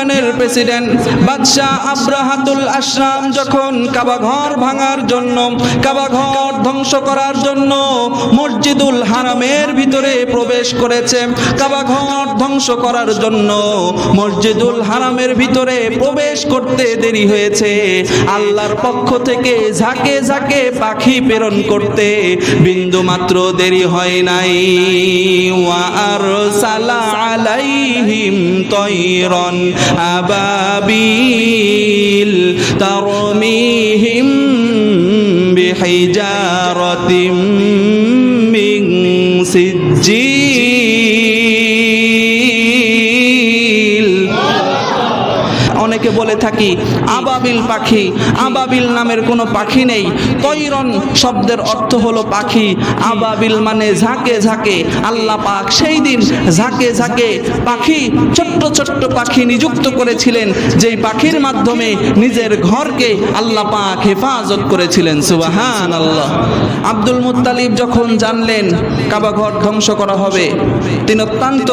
ইয়ামেনের president বাদশাহ আব্রাহাতুল আশরাম যখন কাবা ঘর ভাঙার জন্য, কাবা ঘর ধ্বংস করার জন্য মসজিদুল হারামের ভিতরে প্রবেশ করেছে, কাবা ঘর ধ্বংস করার জন্য মসজিদুল হারামের ভিতরে প্রবেশ করতে দেরি হয়েছে। আল্লাহর পক্ষ থেকে ঝাঁকে ঝাঁকে পাখি প্রেরণ করতে বিন্দু মাত্র দেরি হয় নাই। ওয়া আরসালা আলাইহিম তায়রান আবাবিল তারমিহিম বিহিজারাতিম মিন সিজ্জিল। অনেকে বলে থাকি আবাবিল পাখি, আবাবিল নামের কোনো পাখি নেই। তৈরন শব্দের অর্থ হলো পাখি, আবাবিল মানে ঝাঁকে ঝাঁকে। আল্লাহ পাক সেই দিন ঝাঁকে ঝাঁকে পাখি, ছোট্ট ছোট্ট পাখি নিযুক্ত করেছিলেন, যেই পাখির মাধ্যমে নিজের ঘরকে আল্লাহ পাক হেফাজত করেছিলেন। সুবহানাল্লাহ। আব্দুল মুত্তালিব যখন জানলেন কাবা ঘর ধ্বংস করা হবে, তিনি অত্যন্ত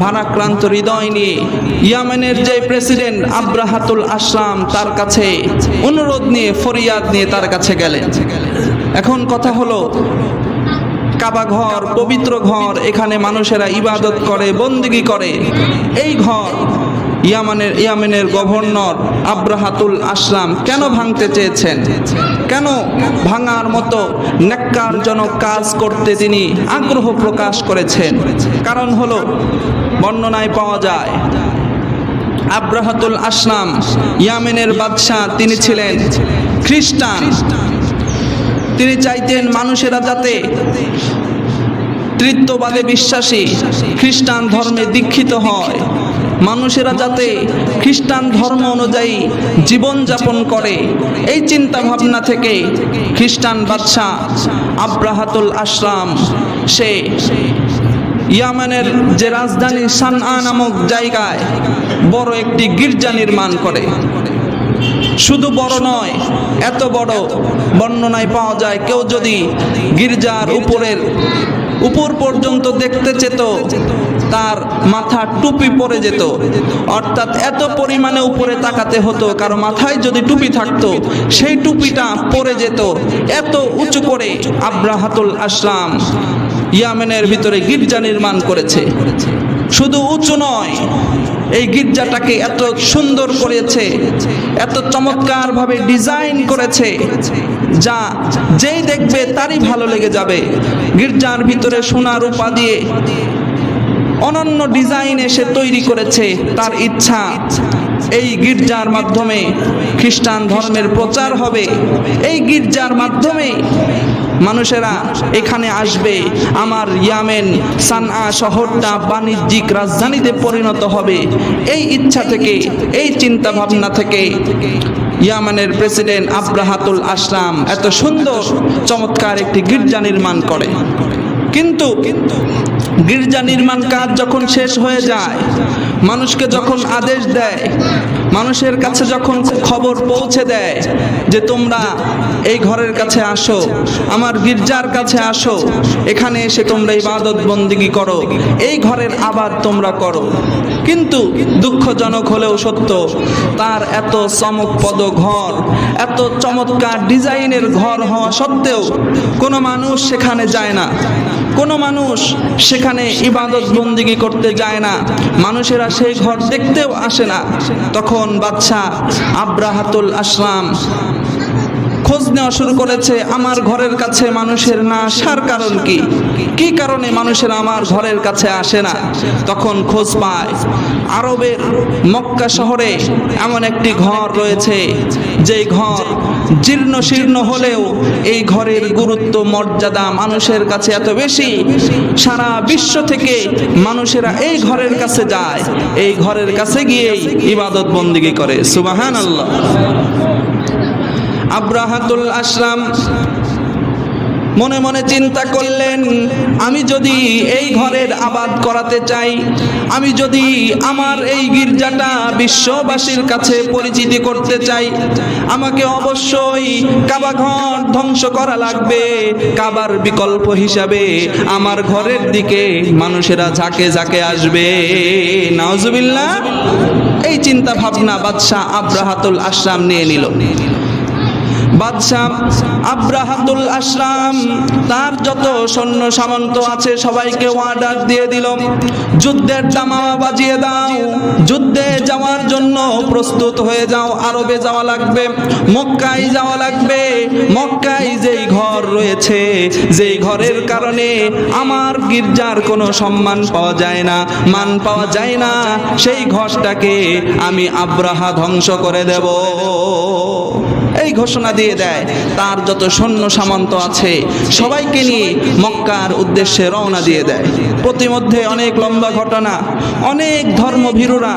ভারাক্রান্ত হৃদয় নিয়ে ইয়ামেনের যে প্রেসিডেন্ট আব্রাহাতুল আশরাম তার কাছে অনুরোধ নিয়ে, ফরিয়াদ নিয়ে তার কাছে গেলেন। এখন কথা হলো, কাবা ঘর পবিত্র ঘর, এখানে মানুষেরা ইবাদত করে, বন্দেগী করে। এই ঘর ইয়ামেনের গভর্নর আব্রাহাতুল আশরাম কেন ভাঙতে চেয়েছেন? কেন ভাঙার মতো ন্যাক্কারজনক কাজ করতে তিনি আগ্রহ প্রকাশ করেছেন? কারণ হলো, বর্ণনায় পাওয়া যায় আব্রাহাতুল আশরাম ইয়ামেনের বাদশাহ, তিনি ছিলেন খ্রিস্টান। তিনি চাইতেন মানুষেরা যাতে তৃতীয়বাদে বিশ্বাসী, খ্রিস্টান ধর্মে দীক্ষিত হয়, মানুষেরা যাতে খ্রিস্টান ধর্ম অনুযায়ী জীবনযাপন করে। এই চিন্তা ভাবনা থেকে খ্রিস্টান বাদশাহ আব্রাহাতুল আশরাম সে ইয়ামেনের যে রাজধানী সানআ নামক জায়গায় বড় একটি গির্জা নির্মাণ করে। শুধু বড় নয়, এত বড় বর্ণনায় পাওয়া যায় কেউ যদি গির্জার উপর পর্যন্ত দেখতে চেত, তার মাথা টুপি পরে যেত। অর্থাৎ এত পরিমাণে উপরে তাকাতে হতো, কারো মাথায় যদি টুপি থাকতো সেই টুপিটা পরে যেত। এত উঁচু করে আব্রাহাতুল আশরাম ইয়ামেনের ভিতরে গির্জা নির্মাণ করেছে। শুধু উঁচু নয়, এই গির্জাটাকে এত সুন্দর করেছে, এত চমৎকারভাবে ডিজাইন করেছে, যা যেই দেখবে তারই ভালো লেগে যাবে। গির্জার ভিতরে সোনা রূপা দিয়ে অনন্য ডিজাইনে সে তৈরি করেছে। তার ইচ্ছা এই গির্জার মাধ্যমে খ্রিস্টান ধর্মের প্রচার হবে, এই গির্জার মাধ্যমে মানুষেরা এখানে আসবে, আমার ইয়ামেন সানআ শহরটা বাণিজ্যিক রাজধানীতে পরিণত হবে। এই ইচ্ছা থেকে, এই চিন্তা ভাবনা থেকে ইয়ামেনের প্রেসিডেন্ট আব্রাহাতুল আশরাম এত সুন্দর চমৎকার একটি গির্জা নির্মাণ করে। কিন্তু গির্জা নির্মাণ কাজ যখন শেষ হয়ে যায়, মানুষকে যখন আদেশ দেয়, মানুষের কাছে যখন খবর পৌঁছে দেয় যে তোমরা এই ঘরের কাছে আসো, আমার গির্জার কাছে আসো, এখানে এসে তোমরা ইবাদত বন্দেগী করো, এই ঘরের আবাদ তোমরা করো। কিন্তু দুঃখজনক হলেও সত্য, তার এত চমকপ্রদ ঘর, এত চমৎকার ডিজাইনের ঘর হওয়া সত্ত্বেও কোনো মানুষ সেখানে যায় না, কোনো মানুষ সেখানে ইবাদত বন্দেগী করতে যায় না, মানুষেরা সেই ঘর দেখতেও আসে না। তখন বাদশাহ আব্রাহাতুল আশরাম খোঁজ নেওয়া শুরু করেছে, আমার ঘরের কাছে মানুষের না আসার কারণ কি, কি কারণে মানুষেরা আমার ঘরের কাছে আসে না। তখন খোঁজ পায় আরবের মক্কা শহরে এমন একটি ঘর রয়েছে, যেই ঘর জীর্ণ শীর্ণ হলেও এই ঘরের গুরুত্ব মর্যাদা মানুষের কাছে এত বেশি, সারা বিশ্ব থেকে মানুষেরা এই ঘরের কাছে যায়, এই ঘরের কাছে গিয়েই ইবাদত বন্দেগী করে। সুবহানাল্লাহ। আব্রাহাতুল আশরাম মনে মনে চিন্তা করলেন, আমি যদি এই ঘরের আবাদ করাতে চাই, আমি যদি আমার এই গির্জাটা বিশ্ববাসীর কাছে পরিচিতি করতে চাই, আমাকে অবশ্যই কাবা ঘর ধ্বংস করা লাগবে। কাবার বিকল্প হিসাবে আমার ঘরের দিকে মানুষেরা ঝাঁকে ঝাঁকে আসবে। নাউজুবিল্লাহ। এই চিন্তা ভাবনা বাদশাহ আব্রাহাতুল আশরাম নিয়ে নিল। বাদশাহ আব্রাহাতুল আশরাম তার যত সৈন্য সামন্ত আছে সবাইকে অর্ডার দিয়ে দিল, যুদ্ধের দামামা বাজিয়ে দাও, যুদ্ধে যাওয়ার জন্য প্রস্তুত হয়ে যাও। আরবে যাওয়া লাগবে, মক্কায় যাওয়া লাগবে। মক্কায় যেই ঘর রয়েছে, যেই ঘরের কারণে আমার গির্জার কোনো সম্মান পাওয়া যায় না, মান পাওয়া যায় না, সেই ঘরটাকে আমি আব্রাহা ধ্বংস করে দেব। এই ঘোষণা দিয়ে দেয়। তার যত সৈন্য সামন্ত আছে সবাইকে নিয়ে মক্কার উদ্দেশ্যে রওনা দিয়ে দেয়। প্রতিমধ্যে অনেক লম্বা ঘটনা, অনেক ধর্মভীরুরা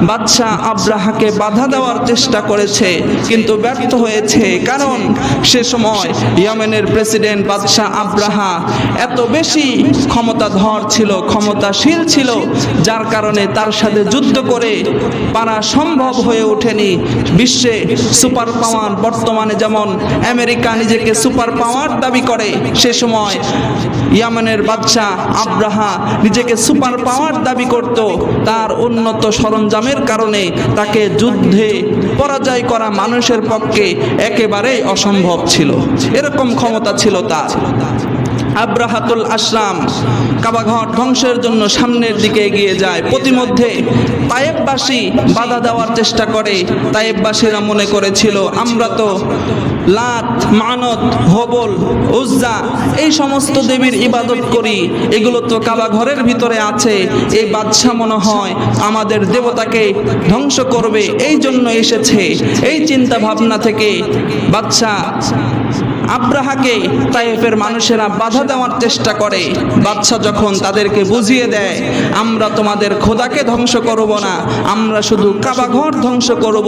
বাদশাহ আব্রাহাকে বাধা দেওয়ার চেষ্টা করেছে, কিন্তু ব্যর্থ হয়েছে। কারণ সে সময় ইয়েমেনের প্রেসিডেন্ট বাদশাহ আব্রাহা এত বেশি ক্ষমতাধর ছিল, ক্ষমতাশীল ছিল, যার কারণে তার সাথে যুদ্ধ করে পারা সম্ভব হয়ে ওঠেনি। বিশ্বে সুপার পাওয়ার, বর্তমানে যেমন আমেরিকা নিজেকে সুপার পাওয়ার দাবি করে, সে সময় ইয়েমেনের বাদশাহ আব্রাহা নিজেকে সুপার পাওয়ার দাবি করত। তার উন্নত সরঞ্জামের কারণে তাকে যুদ্ধে পরাজয় করা মানুষের পক্ষে একেবারেই অসম্ভব ছিল। এরকম ক্ষমতা ছিল তার। আব্রাহাতুল আশরাম কাবাঘর ধ্বংসের জন্য সামনের দিকে এগিয়ে যায়। প্রতিমধ্যে তায়েববাসী বাধা দেওয়ার চেষ্টা করে। তায়েববাসীরা মনে করেছিল আমরা তো লাত, মানত, হবল, উজ্জা এই সমস্ত দেবীর ইবাদত করি, এগুলো তো কাবাঘরের ভিতরে আছে, এই বাদশা মনে হয় আমাদের দেবতাকে ধ্বংস করবে, এই জন্য এসেছে। এই চিন্তা ভাবনা থেকে বাদশা আব্রাহাকে তায়েফের মানুষেরা বাধা দেওয়ার চেষ্টা করে। বাদশা যখন তাদেরকে বুঝিয়ে দেয় আমরা তোমাদের খোদাকে ধ্বংস করব না, আমরা শুধু কাবাঘর ধ্বংস করব,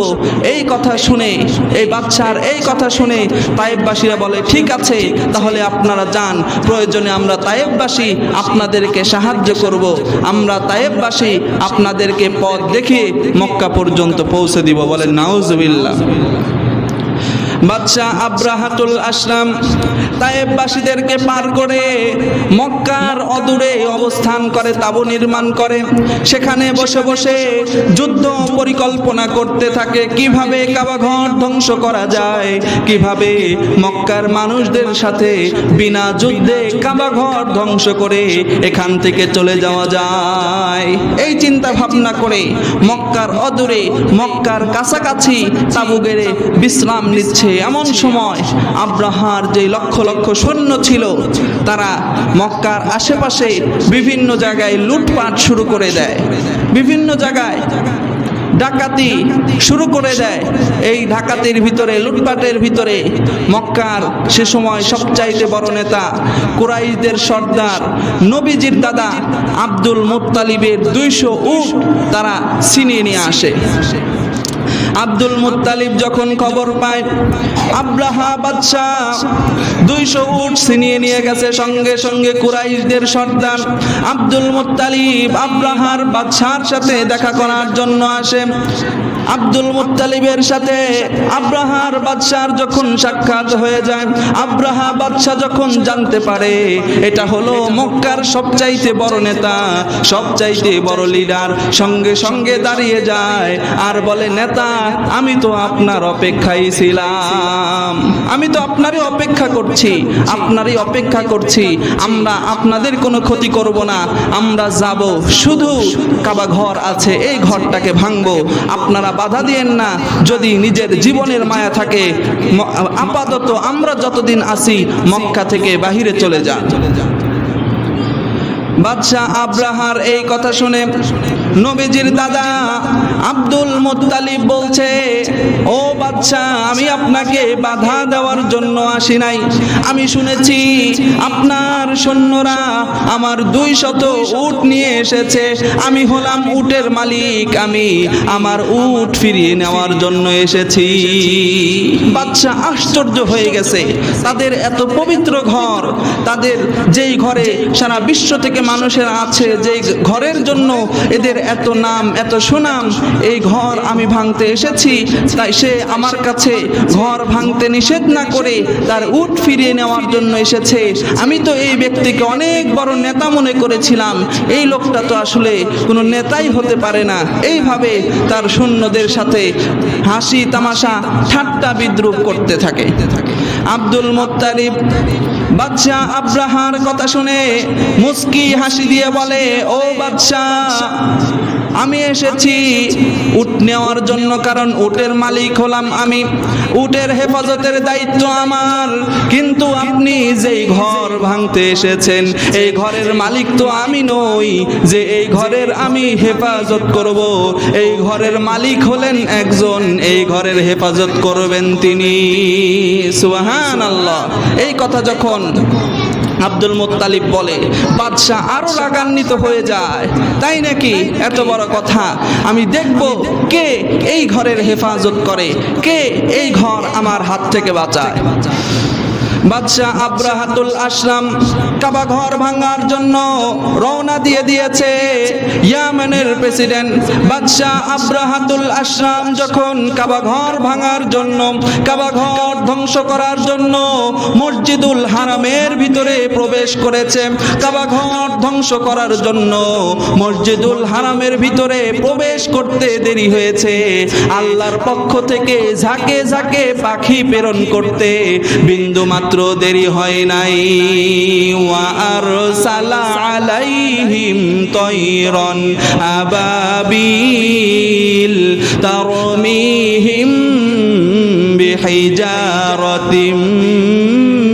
এই কথা শুনে, এই বাদশার এই কথা শুনে তায়েববাসীরা বলে ঠিক আছে, তাহলে আপনারা যান, প্রয়োজনে আমরা তায়েববাসী আপনাদেরকে সাহায্য করব, আমরা তায়েববাসী আপনাদেরকে পথ দেখিয়ে মক্কা পর্যন্ত পৌঁছে দিব। বলেন নাউজুবিল্লাহ। বাদশাহ আব্রাহাতুল আশরাম তায়েববাসীদেরকে পার করে মক্কার অদূরে অবস্থান করে, তাঁবু নির্মাণ করে। সেখানে বসে বসে যুদ্ধ পরিকল্পনা করতে থাকে, কিভাবে কাবাঘর ধ্বংস করা যায়, কিভাবে মক্কার মানুষদের সাথে বিনা যুদ্ধে কাবাঘর ধ্বংস করে এখান থেকে চলে যাওয়া যায়। এই চিন্তা ভাবনা করে মক্কার অদূরে, মক্কার কাছাকাছি তাঁবু গেড়ে বিশ্রাম নিচ্ছে। এমন সময় আব্রাহার যে লক্ষ লক্ষ সৈন্য ছিল তারা মক্কার আশেপাশে বিভিন্ন জায়গায় লুটপাট শুরু করে দেয়, বিভিন্ন জায়গায় ডাকাতি শুরু করে দেয়। এই ডাকাতির ভিতরে, লুটপাটের ভিতরে মক্কার সে সময় সবচাইতে বড় নেতা, কুরাইশদের সর্দার, নবীজির দাদা আব্দুল মুত্তালিবের 200 উট তারা ছিনিয়ে নিয়ে আসে। আব্দুল মুত্তালিব যখন খবর পায় আব্রাহা বাদশাহ 200 উট ছিনিয়ে নিয়ে গেছে, সঙ্গে সঙ্গে কুরাইশদের সর্দার আব্দুল মুত্তালিব আব্রাহার বাদশার সাথে দেখা করার জন্য আসে। আব্দুল মুত্তালিবের সাথে আব্রাহার বাদশার যখন সাক্ষাৎ হয়ে যায়, আব্রাহা বাদশা যখন জানতে পারে এটা হলো মক্কার সবচাইতে বড় নেতা, সবচাইতে বড় লিডার, সঙ্গে সঙ্গে দাঁড়িয়ে যায় আর বলে নেতা আমি তো আপনার অপেক্ষায় ছিলাম, আমি তো আপনারই অপেক্ষা করছি, আপনারই অপেক্ষা করছি, আমরা আপনাদের কোনো ক্ষতি করব না, আমরা যাব, শুধু কাবা ঘর আছে এই ঘরটাকে ভাঙবো, আপনারা বাধা দিয়েন না, যদি নিজের জীবনের মায়া থাকে আপাতত আমরা যতদিন আসি মক্কা থেকে বাহিরে চলে যান। বাদশাহ আব্রাহার এই কথা শুনে নবীজির দাদা আব্দুল মুত্তালিব বলছে, ও বাদশাহ আমি আপনাকে বাধা দেওয়ার জন্য আসি নাই, আমি শুনেছি আপনার সৈন্যরা আমার 200 উট নিয়ে এসেছে, আমি হলাম উটের মালিক, আমি আমার উট ফিরিয়ে নেওয়ার জন্য এসেছি। বাদশাহ আশ্চর্য হয়ে গেছে, তাদের এত পবিত্র ঘর, তাদের যেই ঘরে সারা বিশ্ব থেকে মানুষের আছে, যে ঘরের জন্য এদের এত নাম এত সুনাম, এই এই ঘর আমি ভাঙতে এসেছি, তাই সে আমার কাছে ঘর ভাঙতে নিষেধ না করে তার উট ফিরিয়ে নেওয়ার জন্য এসেছে। আমি তো এই ব্যক্তিকে অনেক বড় নেতা মনে করেছিলাম, এই লোকটা তো আসলে কোনো নেতাই হতে পারে না। এইভাবে তার সৈন্যদের সাথে হাসি তামাশা ঠাট্টা বিদ্রুপ করতে থাকে। আব্দুল মুত্তালিব বাদশা আব্রাহার কথা শুনে মুস্কি হাসি দিয়ে বলে, ও বাদশা, আমি এসেছি উট নেওয়ার জন্য, কারণ উটের মালিক হলাম আমি, উটের হেফাজতের দায়িত্ব আমার। কিন্তু আপনি যেই ঘর ভাঙতে এসেছেন, এই ঘরের মালিক তো আমি নই যে এই ঘরের আমি হেফাজত করব। এই ঘরের মালিক হলেন একজন, এই ঘরের হেফাজত করবেন তিনি। সুবহানাল্লাহ। এই কথা যখন আব্দুল মুত্তালিব বলে, বাদশা আরো রাগান্বিত হয়ে যায়। তাই নাকি? এত বড় কথা, আমি দেখব কে এই ঘরের হেফাজত করে, কে এই ঘর আমার হাত থেকে বাঁচায়। বাদশা আব্রাহাতুল আশরাম কাবা ঘর ভাঙার জন্য রওনা দিয়ে দিয়েছে। ইয়ামেনের প্রেসিডেন্ট বাদশা আব্রাহাতুল আশরাম যখন কাবা ঘর ভাঙার জন্য, কাবা ঘর ধ্বংস করার জন্য মসজিদুল হারামের ভিতরে প্রবেশ করেছে, কাবা ঘর ধ্বংস করার জন্য মসজিদুল হারামের ভিতরে প্রবেশ করতে দেরি হয়েছে। আল্লাহর পক্ষ থেকে ঝাঁকে ঝাঁকে পাখি প্রেরণ করতে বিন্দু মাত্র দেরি হয় নাই। ওয়া আরসালা আলাইহিম তায়রান আবাবিল তারমিহিম বিহিজারাতিম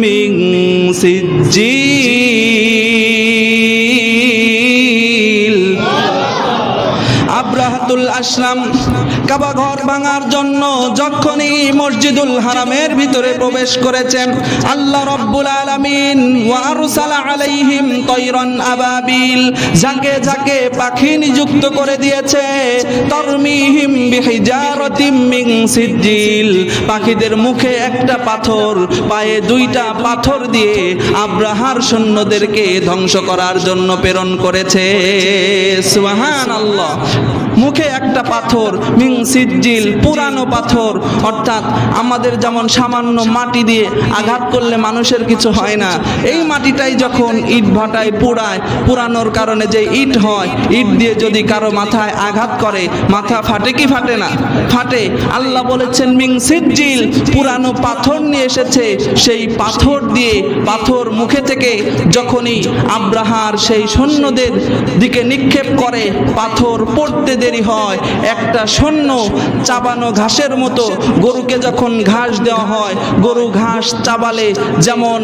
মিন সিজ্জিল। আব্রাহাতুল আশরাম কাবা ঘর ভাঙার জন্য যখনই মসজিদুল হারামের ভিতরে প্রবেশ করেছেন, আল্লাহ রাব্বুল আলামিন ওয়া আরসালা আলাইহিম তায়রান আবাবিল, ঝাঁকে ঝাঁকে পাখি নিযুক্ত করে দিয়েছে। তারমিহিম বিহিজারাতিম মিন সিজ্জিল, পাখিদের মুখে একটা পাথর, পায়ে দুইটা পাথর দিয়ে আব্রাহার সৈন্যদেরকে ধ্বংস করার জন্য প্রেরণ করেছে। সুবহানাল্লাহ। মুখে একটা পাথর, মিন সিজ্জিল, পুরানো পাথর। অর্থাৎ আমাদের যেমন সামান্য মাটি দিয়ে আঘাত করলে মানুষের কিছু হয় না, এই মাটিটাই যখন ইট ভাটায় পুড়ায়, পুরানোর কারণে যে ইট হয়, ইট দিয়ে যদি কারো মাথায় আঘাত করে মাথা ফাটে কি ফাটে না? ফাটে। আল্লাহ বলেছেন মিন সিজ্জিল, পুরানো পাথর নিয়ে এসেছে। সেই পাথর দিয়ে, পাথর মুখে থেকে যখনই আব্রাহার সেই সৈন্যদের দিকে নিক্ষেপ করে, পাথর পড়তে দেরি হয়। একটা সৈন্য চাবানো ঘাসের মতো, গরুকে যখন ঘাস দেওয়া হয়, গরু ঘাস চাবালে যেমন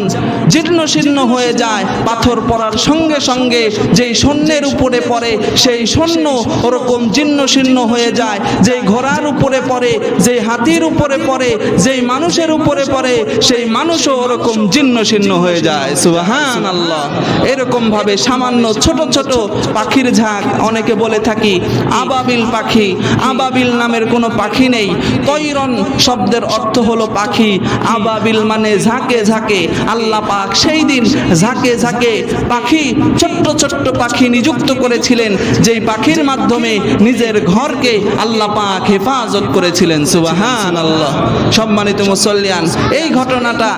জীর্ণ শীর্ণ হয়ে যায়, পাথর পড়ার সঙ্গে সঙ্গে যেই সৈন্যের উপরে পড়ে সেই সৈন্য ওরকম জীর্ণ শীর্ণ হয়ে যায়। যেই ঘোড়ার উপরে পড়ে, যেই হাতির উপরে পড়ে, যেই মানুষের উপরে পড়ে, সেই মানুষও ওরকম জীর্ণ শীর্ণ হয়ে যায়। সুবহানাল্লাহ। এরকম ভাবে সামান্য ছোট ছোট পাখির ঝাঁক, অনেকে বলে থাকি আবাবিল পাখি, আবাবিল নামের কোনো পাখি নেই। তৈরন শব্দের অর্থ হলো পাখি, আবাবিল মানে ঝাঁকে ঝাঁকে। আল্লাহ পাক সেই দিন ঝাঁকে ঝাঁকে পাখি, ছোট্ট ছোট্ট পাখি নিযুক্ত করেছিলেন, যেই পাখির মাধ্যমে নিজের ঘরকে আল্লাহ পাক হেফাজত করেছিলেন। সুবহানাল্লাহ। সম্মানিত মুসল্লিয়ান, এই ঘটনাটা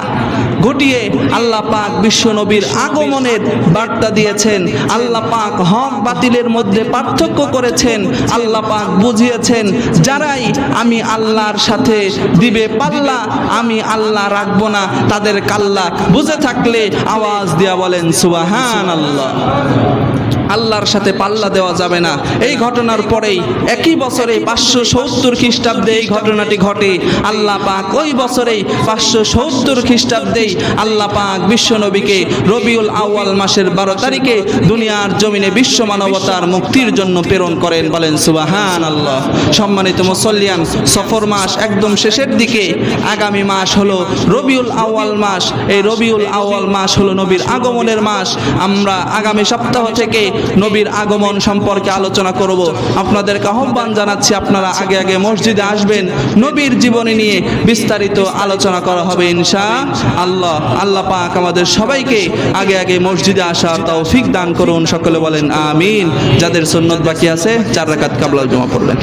ঘটিয়ে আল্লাহ পাক বিশ্ব নবীর আগমনের বার্তা দিয়েছেন। আল্লাহ পাক হক বাতিলের মধ্যে পার্থক্য করেছেন। আল্লাহ পাক বুঝিয়েছেন, যারাই আমি আল্লাহর সাথে দিবে পাল্লা, আমি আল্লাহ রাখবো না তাদের কাল্লা। বুঝে থাকলে আওয়াজ দিয়া বলেন সুবহানাল্লাহ। আল্লাহর সাথে পাল্লা দেওয়া যাবে না। এই ঘটনার পরেই একই বছরে 570 খ্রিস্টাব্দে এই ঘটনাটি ঘটে। আল্লাহ পাক ওই বছরেই 570 খ্রিস্টাব্দে আল্লাহ পাক বিশ্বনবীকে রবিউল আউয়াল মাসের 12 তারিখে দুনিয়ার জমিনে বিশ্ব মানবতার মুক্তির জন্য প্রেরণ করেন। বলেন সুবহানাল্লাহ। সম্মানিত মুসল্লিয়ান, সফর মাস একদম শেষের দিকে, আগামী মাস হলো রবিউল আউয়াল মাস। এই রবিউল আউয়াল মাস হলো নবীর আগমনের মাস। আমরা আগামী সপ্তাহ থেকে নবীর আগমন সম্পর্কে আলোচনা করব। আপনাদেরকে আহ্বান জানাচ্ছি, আপনারা আগে আগে মসজিদে আসবেন। নবীর জীবনী নিয়ে বিস্তারিত আলোচনা করা হবে ইনশাআল্লাহ। আল্লাহ পাক আমাদের সবাইকে আগে আগে মসজিদে আসার তৌফিক দান করুন। সকলে বলেন আমিন। যাদের সুন্নত বাকি আছে 4 রাকাত কাবলা জমা পড়বেন।